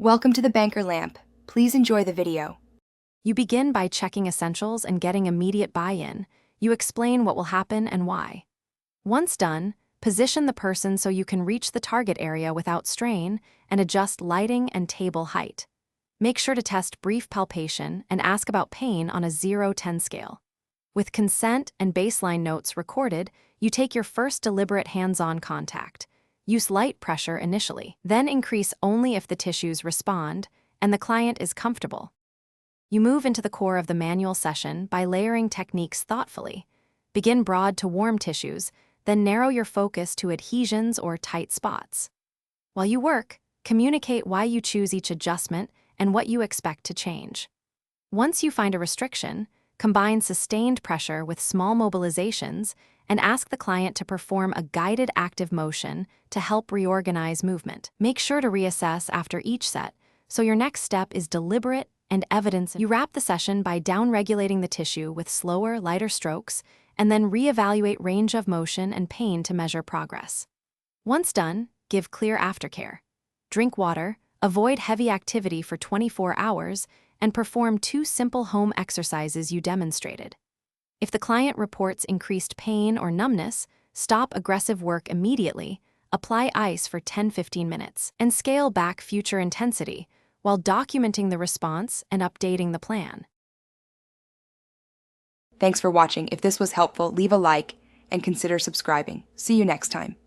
Welcome to the Banker Lamp. Please enjoy the video. You begin by checking essentials and getting immediate buy-in. You explain what will happen and why. Once done, position the person so you can reach the target area without strain and adjust lighting and table height. Make sure to test brief palpation and ask about pain on a 0-10 scale. With consent and baseline notes recorded, you take your first deliberate hands-on contact. Use light pressure initially, then increase only if the tissues respond and the client is comfortable. You move into the core of the manual session by layering techniques thoughtfully. Begin broad to warm tissues, then narrow your focus to adhesions or tight spots. While you work, communicate why you choose each adjustment and what you expect to change. Once you find a restriction, combine sustained pressure with small mobilizations and ask the client to perform a guided active motion to help reorganize movement. Make sure to reassess after each set, so your next step is deliberate and evidence. You wrap the session by downregulating the tissue with slower, lighter strokes, and then reevaluate range of motion and pain to measure progress. Once done, give clear aftercare. Drink water, avoid heavy activity for 24 hours, and perform 2 simple home exercises you demonstrated. If the client reports increased pain or numbness, stop aggressive work immediately, apply ice for 10-15 minutes, and scale back future intensity while documenting the response and updating the plan. Thanks for watching. If this was helpful, leave a like and consider subscribing. See you next time.